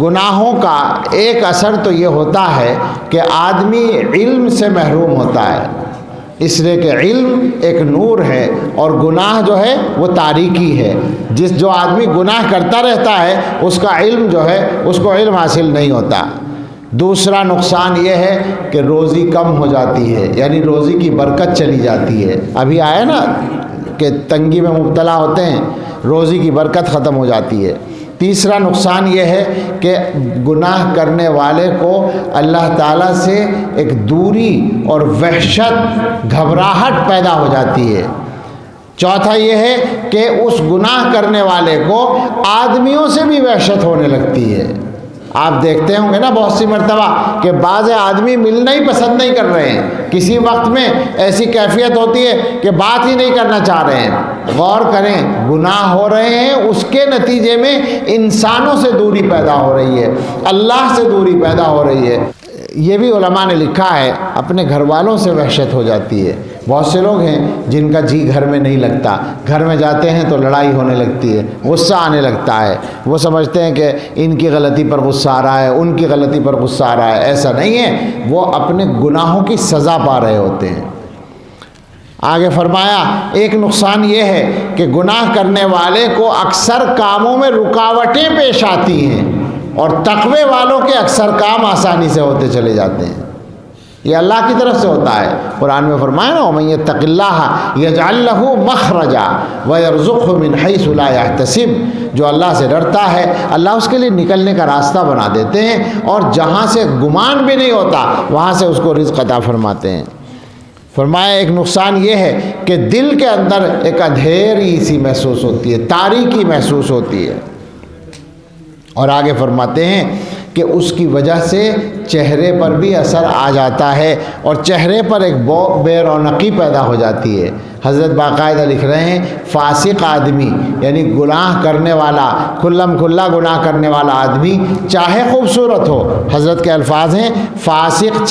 گناہوں کا ایک اثر تو یہ ہوتا ہے کہ آدمی علم سے محروم ہوتا ہے، اس لیے کہ علم ایک نور ہے اور گناہ جو ہے وہ تاریکی ہے۔ جو آدمی گناہ کرتا رہتا ہے اس کا علم جو ہے اس کو علم حاصل نہیں ہوتا۔ دوسرا نقصان یہ ہے کہ روزی کم ہو جاتی ہے، یعنی روزی کی برکت چلی جاتی ہے۔ ابھی آیا نا کہ تنگی میں مبتلا ہوتے ہیں، روزی کی برکت ختم ہو جاتی ہے۔ تیسرا نقصان یہ ہے کہ گناہ کرنے والے کو اللہ تعالیٰ سے ایک دوری اور وحشت، گھبراہٹ پیدا ہو جاتی ہے۔ چوتھا یہ ہے کہ اس گناہ کرنے والے کو آدمیوں سے بھی وحشت ہونے لگتی ہے۔ آپ دیکھتے ہوں گے نا بہت سی مرتبہ کہ بعض آدمی ملنا ہی پسند نہیں کر رہے ہیں، کسی وقت میں ایسی کیفیت ہوتی ہے کہ بات ہی نہیں کرنا چاہ رہے ہیں۔ غور کریں، گناہ ہو رہے ہیں، اس کے نتیجے میں انسانوں سے دوری پیدا ہو رہی ہے، اللہ سے دوری پیدا ہو رہی ہے۔ یہ بھی علماء نے لکھا ہے، اپنے گھر والوں سے وحشت ہو جاتی ہے۔ بہت سے لوگ ہیں جن کا جی گھر میں نہیں لگتا، گھر میں جاتے ہیں تو لڑائی ہونے لگتی ہے، غصہ آنے لگتا ہے، وہ سمجھتے ہیں کہ ان کی غلطی پر غصہ آ رہا ہے، ان کی غلطی پر غصہ آ رہا ہے۔ ایسا نہیں ہے، وہ اپنے گناہوں کی سزا پا رہے ہوتے ہیں۔ آگے فرمایا ایک نقصان یہ ہے کہ گناہ کرنے والے کو اکثر کاموں میں رکاوٹیں پیش آتی ہیں اور تقوی والوں کے اکثر کام آسانی سے ہوتے چلے جاتے ہیں۔ یہ اللہ کی طرف سے ہوتا ہے۔ قرآن میں فرمایا نا وَمَن يَتَّقِ اللَّهَ يَجْعَل لَّهُ مَخْرَجًا وَيَرْزُقْهُ مِنْ حَيْثُ لَا يَحْتَسِبُ، جو اللہ سے ڈرتا ہے اللہ اس کے لیے نکلنے کا راستہ بنا دیتے ہیں اور جہاں سے گمان بھی نہیں ہوتا وہاں سے اس کو رزق عطا فرماتے ہیں۔ فرمایا ایک نقصان یہ ہے کہ دل کے اندر ایک اندھیری سی محسوس ہوتی ہے، تاریکی محسوس ہوتی ہے۔ اور آگے فرماتے ہیں کہ اس کی وجہ سے چہرے پر بھی اثر آ جاتا ہے اور چہرے پر ایک بے رونقی پیدا ہو جاتی ہے۔ حضرت باقاعدہ لکھ رہے ہیں فاسق آدمی یعنی گناہ کرنے والا، کھلم کھلا گناہ کرنے والا آدمی چاہے خوبصورت ہو، حضرت کے الفاظ ہیں فاسق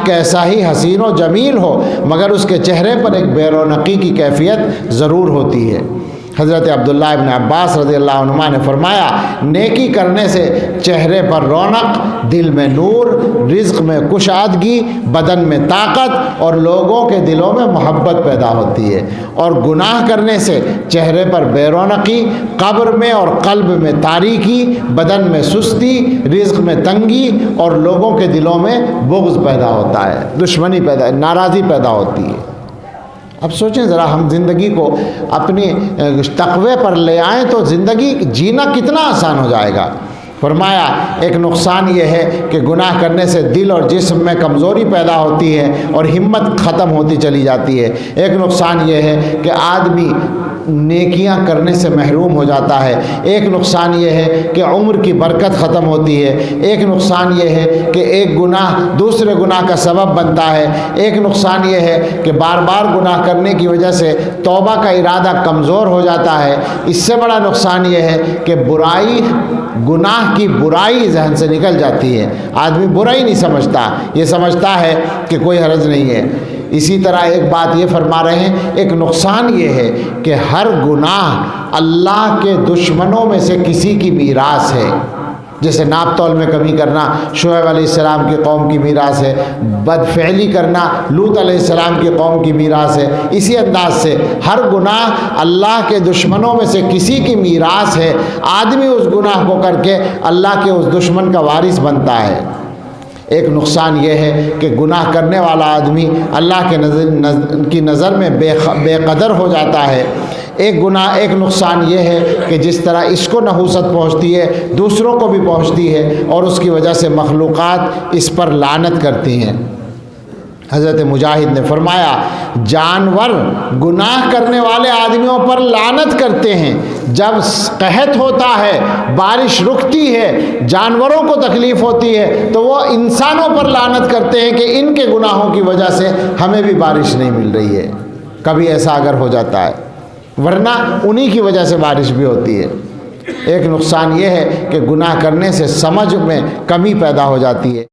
کیسا ہی حسین و جمیل ہو مگر اس کے چہرے پر ایک بے رونقی کی کیفیت ضرور ہوتی ہے۔ حضرت عبداللہ ابن عباس رضی اللہ عنہما نے فرمایا نیکی کرنے سے چہرے پر رونق، دل میں نور، رزق میں کشادگی، بدن میں طاقت اور لوگوں کے دلوں میں محبت پیدا ہوتی ہے، اور گناہ کرنے سے چہرے پر بے رونقی، قبر میں اور قلب میں تاریکی، بدن میں سستی، رزق میں تنگی اور لوگوں کے دلوں میں بغض پیدا ہوتا ہے، دشمنی ناراضی پیدا ہوتی ہے۔ اب سوچیں ذرا، ہم زندگی کو اپنی تقوی پر لے آئیں تو زندگی جینا کتنا آسان ہو جائے گا۔ فرمایا ایک نقصان یہ ہے کہ گناہ کرنے سے دل اور جسم میں کمزوری پیدا ہوتی ہے اور ہمت ختم ہوتی چلی جاتی ہے۔ ایک نقصان یہ ہے کہ آدمی نیکیاں کرنے سے محروم ہو جاتا ہے۔ ایک نقصان یہ ہے کہ عمر کی برکت ختم ہوتی ہے۔ ایک نقصان یہ ہے کہ ایک گناہ دوسرے گناہ کا سبب بنتا ہے۔ ایک نقصان یہ ہے کہ بار بار گناہ کرنے کی وجہ سے توبہ کا ارادہ کمزور ہو جاتا ہے۔ اس سے بڑا نقصان یہ ہے کہ گناہ کی برائی ذہن سے نکل جاتی ہے، آدمی برائی نہیں سمجھتا، یہ سمجھتا ہے کہ کوئی حرج نہیں ہے۔ اسی طرح ایک بات یہ فرما رہے ہیں ایک نقصان یہ ہے کہ ہر گناہ اللہ کے دشمنوں میں سے کسی کی میراث ہے۔ جیسے ناپ تول میں کمی کرنا شعیب علیہ السلام کی قوم کی میراث ہے، بدفعلی کرنا لوط علیہ السلام کی قوم کی میراث ہے۔ اسی انداز سے ہر گناہ اللہ کے دشمنوں میں سے کسی کی میراث ہے، آدمی اس گناہ کو کر کے اللہ کے اس دشمن کا وارث بنتا ہے۔ ایک نقصان یہ ہے کہ گناہ کرنے والا آدمی اللہ کی نظر میں بے قدر ہو جاتا ہے۔ ایک نقصان یہ ہے کہ جس طرح اس کو نحوست پہنچتی ہے دوسروں کو بھی پہنچتی ہے اور اس کی وجہ سے مخلوقات اس پر لعنت کرتی ہیں۔ حضرت مجاہد نے فرمایا جانور گناہ کرنے والے آدمیوں پر لعنت کرتے ہیں، جب قحط ہوتا ہے، بارش رکتی ہے، جانوروں کو تکلیف ہوتی ہے تو وہ انسانوں پر لعنت کرتے ہیں کہ ان کے گناہوں کی وجہ سے ہمیں بھی بارش نہیں مل رہی ہے۔ کبھی ایسا اگر ہو جاتا ہے، ورنہ انہی کی وجہ سے بارش بھی ہوتی ہے۔ ایک نقصان یہ ہے کہ گناہ کرنے سے سمجھ میں کمی پیدا ہو جاتی ہے۔